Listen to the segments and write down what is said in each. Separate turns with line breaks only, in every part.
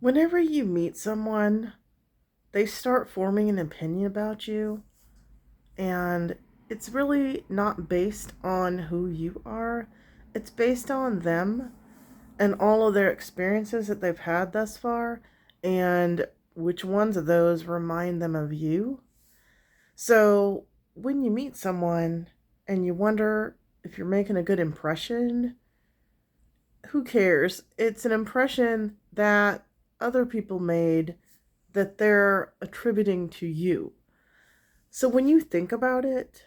Whenever you meet someone, they start forming an opinion about you, and it's really not based on who you are, it's based on them and all of their experiences that they've had thus far, and which ones of those remind them of you. So, when you meet someone and you wonder if you're making a good impression, who cares? It's an impression that other people made that they're attributing to you. So when you think about it,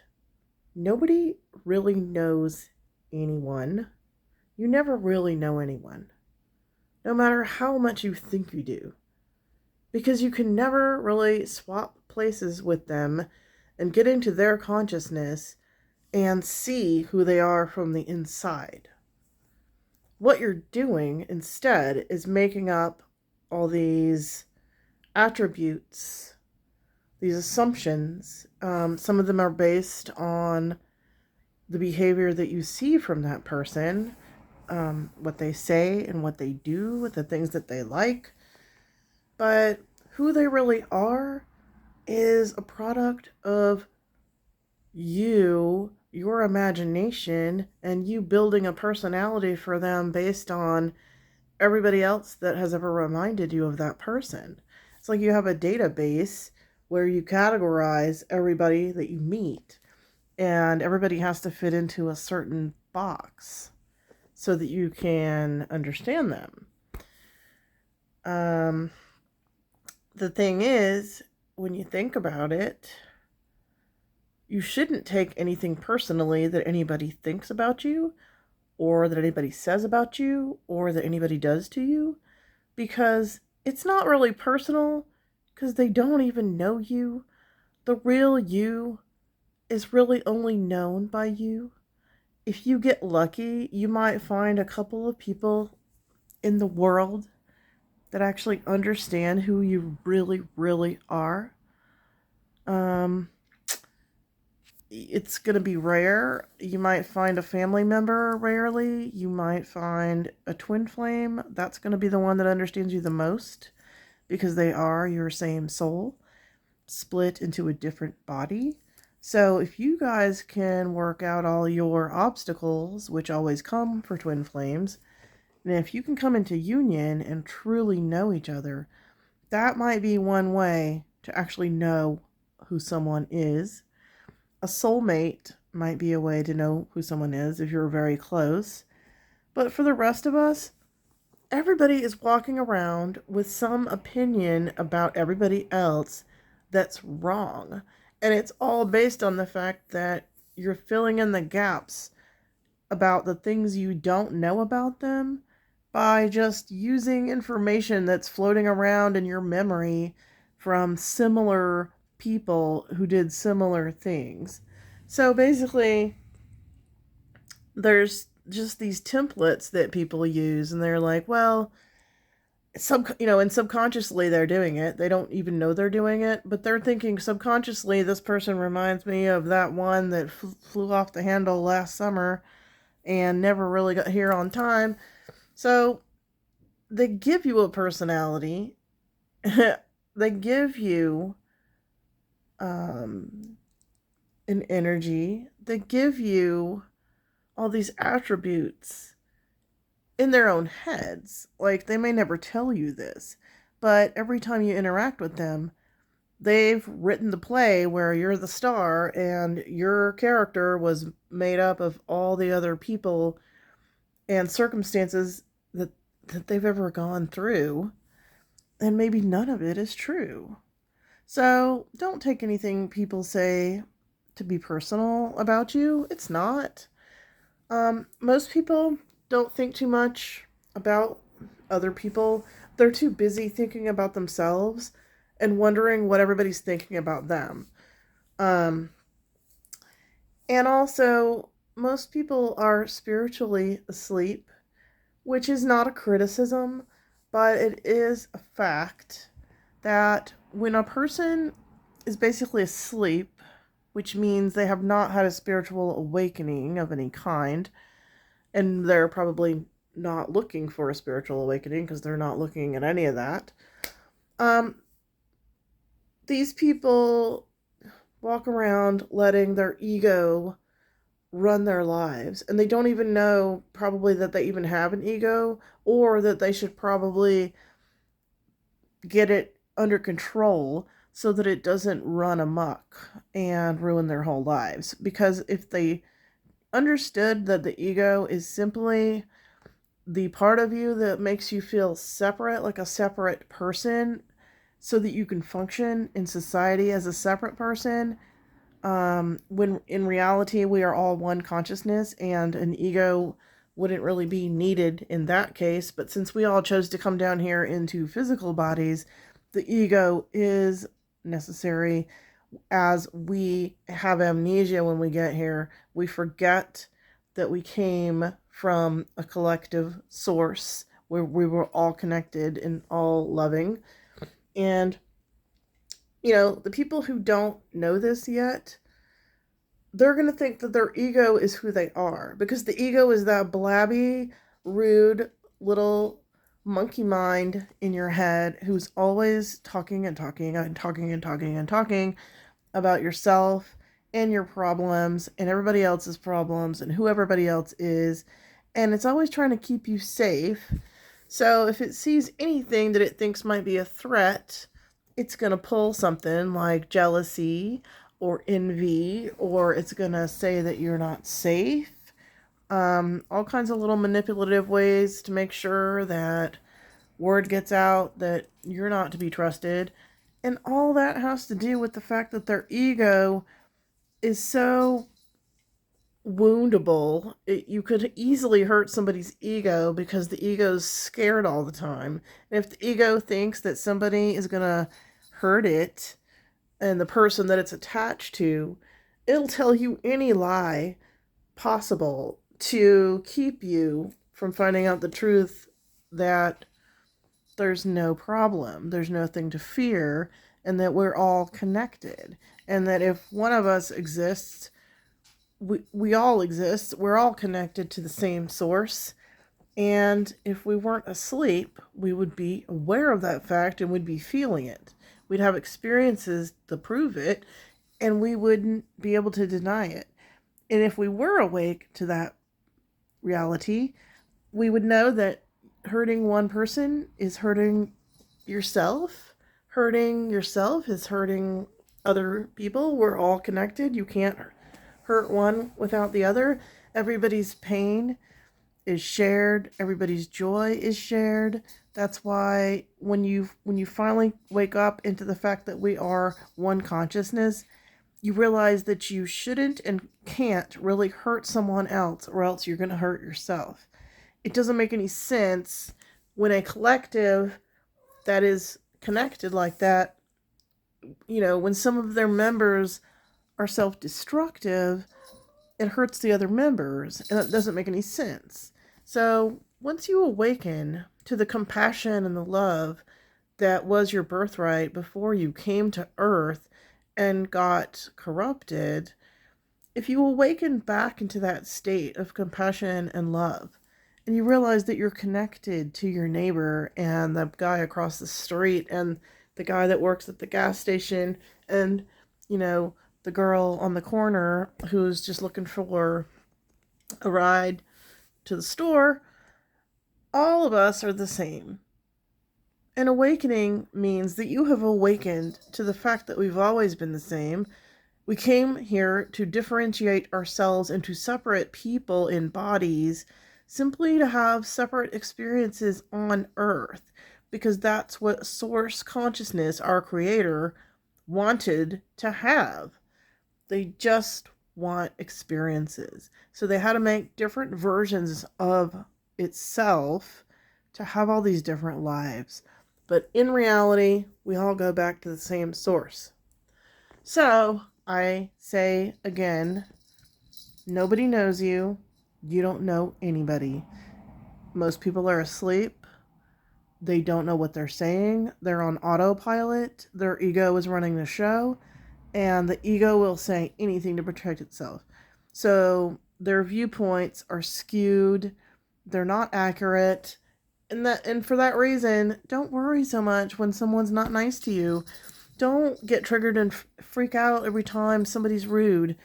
nobody really knows anyone. You never really know anyone, no matter how much you think you do, because you can never really swap places with them and get into their consciousness and see who they are from the inside. What you're doing instead is making up all these attributes, these assumptions. Some of them are based on the behavior that you see from that person, what they say and what they do, the things that they like. But who they really are is a product of you, your imagination, and you building a personality for them based on everybody else that has ever reminded you of that person. It's like you have a database where you categorize everybody that you meet, and everybody has to fit into a certain box so that you can understand them. Um, the thing is, when you think about it, you shouldn't take anything personally that anybody thinks about you, or that anybody says about you, or that anybody does to you, because it's not really personal, because they don't even know you. The real you is really only known by you. If you get lucky, you might find a couple of people in the world that actually understand who you really, really are. Um, it's going to be rare. You might find a family member rarely. You might find a twin flame. That's going to be the one that understands you the most because they are your same soul split into a different body. So if you guys can work out all your obstacles, which always come for twin flames, and if you can come into union and truly know each other, that might be one way to actually know who someone is. A soulmate might be a way to know who someone is if you're very close. But for the rest of us, everybody is walking around with some opinion about everybody else that's wrong. And it's all based on the fact that you're filling in the gaps about the things you don't know about them by just using information that's floating around in your memory from similar people who did similar things. So basically, there's just these templates that people use, and they're like, well, and subconsciously they're doing it. They don't even know they're doing it, but they're thinking subconsciously, this person reminds me of that one that flew off the handle last summer and never really got here on time. So they give you a personality. They give you um, an energy. They give you all these attributes in their own heads. Like, they may never tell you this, but every time you interact with them, they've written the play where you're the star and your character was made up of all the other people and circumstances that they've ever gone through, and maybe none of it is true. So don't take anything people say to be personal about you. It's not. Most people don't think too much about other people. They're too busy thinking about themselves and wondering what everybody's thinking about them. Um, and also, most people are spiritually asleep, which is not a criticism, but it is a fact that when a person is basically asleep, which means they have not had a spiritual awakening of any kind, and they're probably not looking for a spiritual awakening, because they're not looking at any of that. Um, these people walk around letting their ego run their lives, and they don't even know probably that they even have an ego, or that they should probably get it under control so that it doesn't run amok and ruin their whole lives. Because if they understood that the ego is simply the part of you that makes you feel separate, like a separate person, so that you can function in society as a separate person, when in reality we are all one consciousness, and an ego wouldn't really be needed in that case. But since we all chose to come down here into physical bodies, the ego is necessary. As we have amnesia when we get here, we forget that we came from a collective source where we were all connected and all loving. And, the people who don't know this yet, they're going to think that their ego is who they are, because the ego is that blabby, rude little monkey mind in your head who's always talking and talking and talking and talking and talking about yourself and your problems and everybody else's problems and who everybody else is. And it's always trying to keep you safe. So if it sees anything that it thinks might be a threat, it's going to pull something like jealousy or envy, or it's going to say that you're not safe. All kinds of little manipulative ways to make sure that word gets out that you're not to be trusted. And all that has to do with the fact that their ego is so woundable. You could easily hurt somebody's ego because the ego's scared all the time. And if the ego thinks that somebody is going to hurt it and the person that it's attached to, it'll tell you any lie possible to keep you from finding out the truth, that there's no problem, there's nothing to fear, and that we're all connected. And that if one of us exists, we all exist, we're all connected to the same source. And if we weren't asleep, we would be aware of that fact and would be feeling it. We'd have experiences to prove it, and we wouldn't be able to deny it. And if we were awake to that reality, we would know that hurting one person is hurting yourself. Hurting yourself is hurting other people. We're all connected. You can't hurt one without the other. Everybody's pain is shared. Everybody's joy is shared. That's why when you finally wake up into the fact that we are one consciousness, you realize that you shouldn't and can't really hurt someone else, or else you're going to hurt yourself. It doesn't make any sense when a collective that is connected like that, when some of their members are self-destructive, it hurts the other members, and it doesn't make any sense. So once you awaken to the compassion and the love that was your birthright before you came to Earth and got corrupted, if you awaken back into that state of compassion and love, and you realize that you're connected to your neighbor and the guy across the street and the guy that works at the gas station and, the girl on the corner who's just looking for a ride to the store, all of us are the same. An awakening means that you have awakened to the fact that we've always been the same. We came here to differentiate ourselves into separate people in bodies, simply to have separate experiences on Earth, because that's what Source Consciousness, our Creator, wanted to have. They just want experiences. So they had to make different versions of itself to have all these different lives. But in reality, we all go back to the same source. So I say again, nobody knows you. You don't know anybody. Most people are asleep. They don't know what they're saying. They're on autopilot. Their ego is running the show. And the ego will say anything to protect itself. So their viewpoints are skewed. They're not accurate. And for that reason, don't worry so much when someone's not nice to you. Don't get triggered and freak out every time somebody's rude.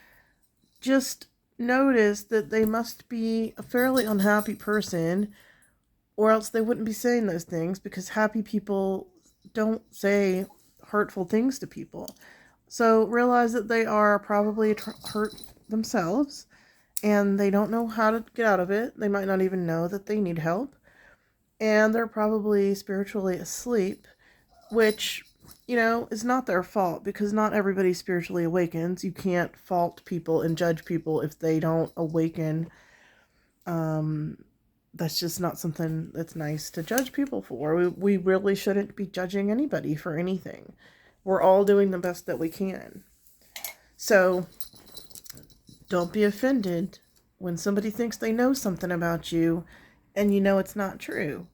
Just notice that they must be a fairly unhappy person, or else they wouldn't be saying those things, because happy people don't say hurtful things to people. So realize that they are probably hurt themselves and they don't know how to get out of it. They might not even know that they need help. And they're probably spiritually asleep, which, is not their fault, because not everybody spiritually awakens. You can't fault people and judge people if they don't awaken. That's just not something that's nice to judge people for. We really shouldn't be judging anybody for anything. We're all doing the best that we can. So don't be offended when somebody thinks they know something about you and you know it's not true.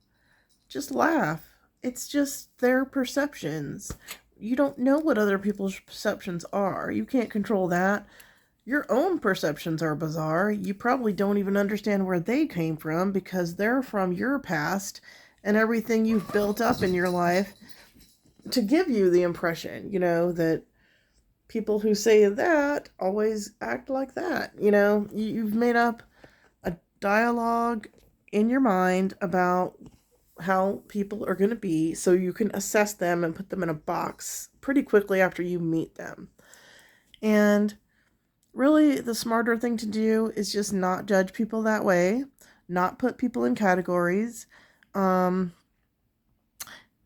Just laugh. It's just their perceptions. You don't know what other people's perceptions are. You can't control that. Your own perceptions are bizarre. You probably don't even understand where they came from, because they're from your past and everything you've built up in your life to give you the impression, that people who say that always act like that. You've made up a dialogue in your mind about how people are going to be, so you can assess them and put them in a box pretty quickly after you meet them. And really, the smarter thing to do is just not judge people that way, not put people in categories,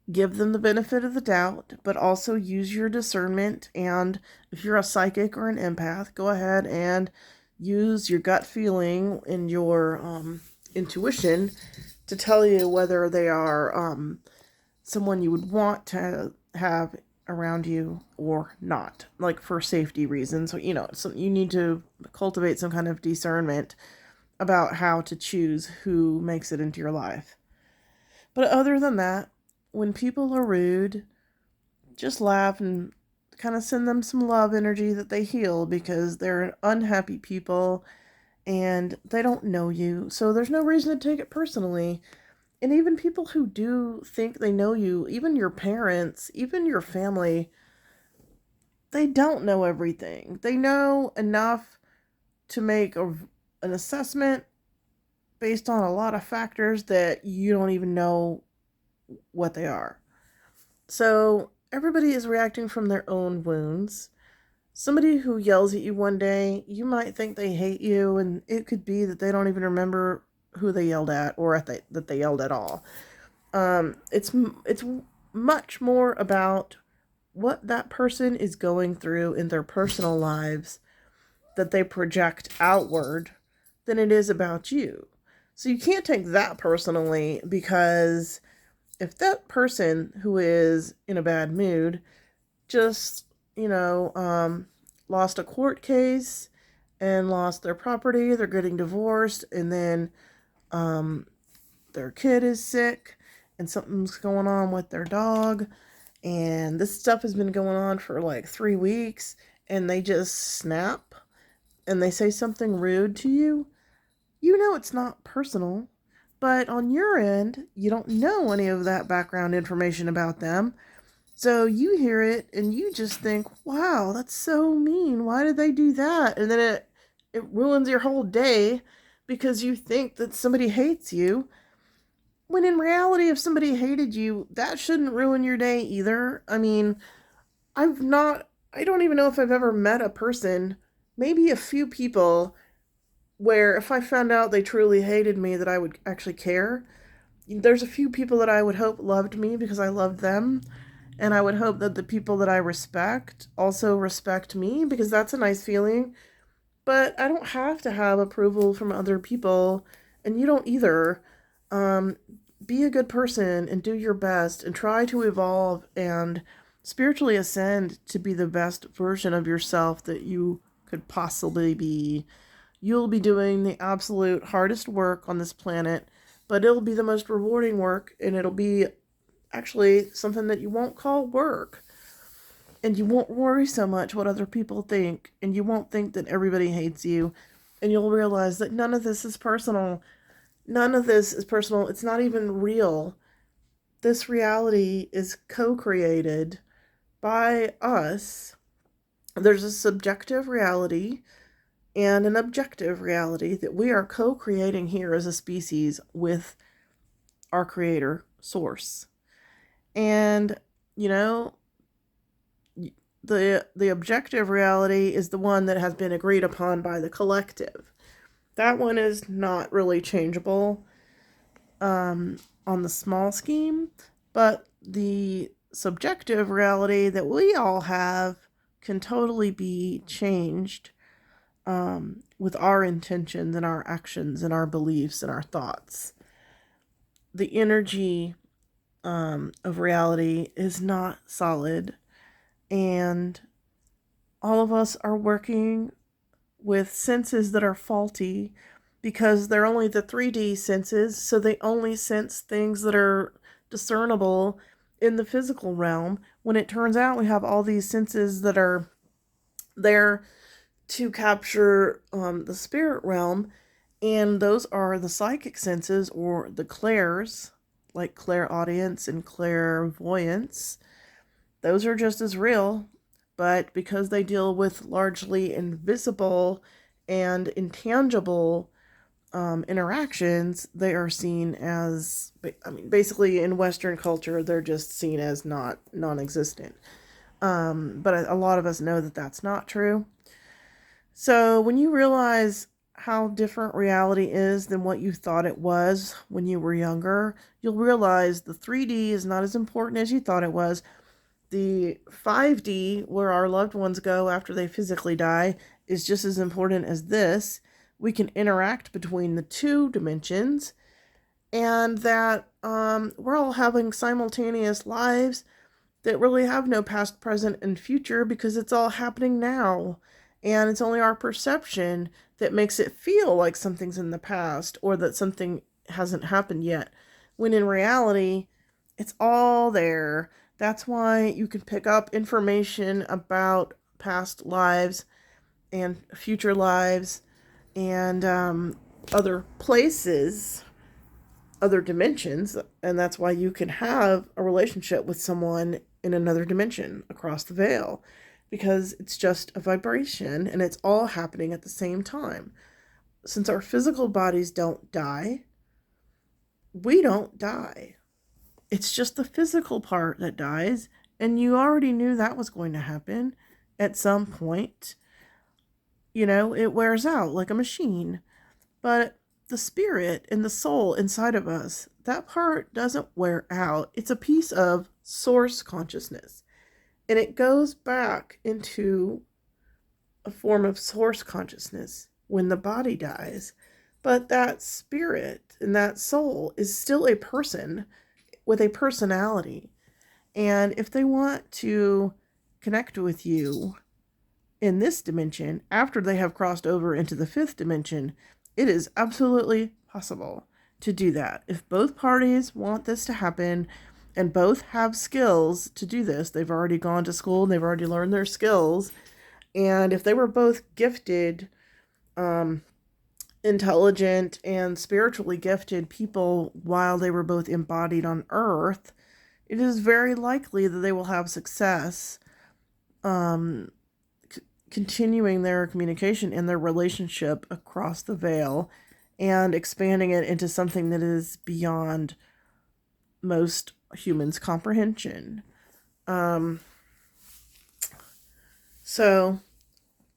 give them the benefit of the doubt, but also use your discernment. And if you're a psychic or an empath, go ahead and use your gut feeling and your intuition to tell you whether they are someone you would want to have around you or not, like for safety reasons. So, you need to cultivate some kind of discernment about how to choose who makes it into your life. But other than that, when people are rude, just laugh and kind of send them some love energy that they heal, because they're unhappy people and they don't know you. So there's no reason to take it personally. And even people who do think they know you, even your parents, even your family, they don't know everything. They know enough to make an assessment based on a lot of factors that you don't even know what they are. So everybody is reacting from their own wounds. Somebody who yells at you one day, you might think they hate you, and it could be that they don't even remember who they yelled at, or that they yelled at all. It's much more about what that person is going through in their personal lives that they project outward than it is about you. So you can't take that personally, because if that person who is in a bad mood just, lost a court case and lost their property, they're getting divorced, and then their kid is sick and something's going on with their dog, and this stuff has been going on for like 3 weeks, and they just snap and they say something rude to you, it's not personal. But on your end, you don't know any of that background information about them. So you hear it and you just think, wow, that's so mean. Why did they do that? And then it ruins your whole day, because you think that somebody hates you. When in reality, if somebody hated you, that shouldn't ruin your day either. I mean, I don't even know if I've ever met a person, maybe a few people, where if I found out they truly hated me, that I would actually care. There's a few people that I would hope loved me because I loved them, and I would hope that the people that I respect also respect me, because that's a nice feeling. But I don't have to have approval from other people, and you don't either. Be a good person and do your best and try to evolve and spiritually ascend to be the best version of yourself that you could possibly be. You'll be doing the absolute hardest work on this planet, but it'll be the most rewarding work, and it'll be actually something that you won't call work. And you won't worry so much what other people think, and you won't think that everybody hates you, and you'll realize that none of this is personal. None of this is personal. It's not even real. This reality is co-created by us. There's a subjective reality and an objective reality that we are co-creating here as a species with our creator source. And you know, the objective reality is the one that has been agreed upon by the collective. That one is not really changeable on the small scheme, but the subjective reality that we all have can totally be changed with our intentions and our actions and our beliefs and our thoughts. The energy of reality is not solid, and all of us are working with senses that are faulty because they're only the 3D senses, so they only sense things that are discernible in the physical realm, when it turns out we have all these senses that are there to capture the spirit realm, and those are the psychic senses, or the clairs, like clairaudience and clairvoyance. Those are just as real, but because they deal with largely invisible and intangible interactions, they are seen as, I mean, basically in Western culture, they're just seen as not non-existent. But a lot of us know that that's not true. So when you realize how different reality is than what you thought it was when you were younger, you'll realize the 3D is not as important as you thought it was. The 5D, where our loved ones go after they physically die, is just as important as this. We can interact between the two dimensions, and that we're all having simultaneous lives that really have no past, present, and future, because it's all happening now. And it's only our perception that makes it feel like something's in the past or that something hasn't happened yet, when in reality, it's all there. That's why you can pick up information about past lives and future lives and other places, other dimensions, and that's why you can have a relationship with someone in another dimension across the veil, because it's just a vibration and it's all happening at the same time. Since our physical bodies don't die, we don't die. It's just the physical part that dies, and you already knew that was going to happen at some point. It wears out like a machine. But the spirit and the soul inside of us, that part doesn't wear out. It's a piece of source consciousness. And it goes back into a form of source consciousness when the body dies. But that spirit and that soul is still a person with a personality. And if they want to connect with you in this dimension after they have crossed over into the fifth dimension, it is absolutely possible to do that. If both parties want this to happen and both have skills to do this, they've already gone to school and they've already learned their skills. And if they were both gifted, intelligent, and spiritually gifted people while they were both embodied on Earth, it is very likely that they will have success continuing their communication and their relationship across the veil and expanding it into something that is beyond most humans' comprehension. So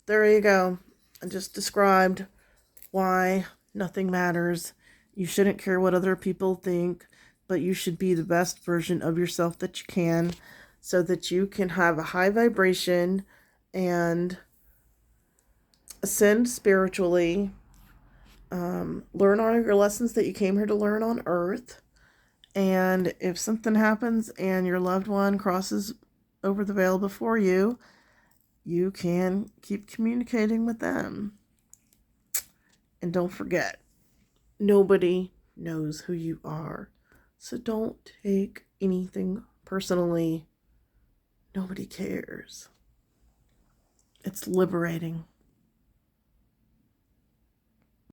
there you go. I just described why nothing matters. You shouldn't care what other people think, but you should be the best version of yourself that you can, so that you can have a high vibration and ascend spiritually, learn all your lessons that you came here to learn on Earth. And if something happens and your loved one crosses over the veil before you, you can keep communicating with them. And don't forget, nobody knows who you are. So don't take anything personally. Nobody cares. It's liberating.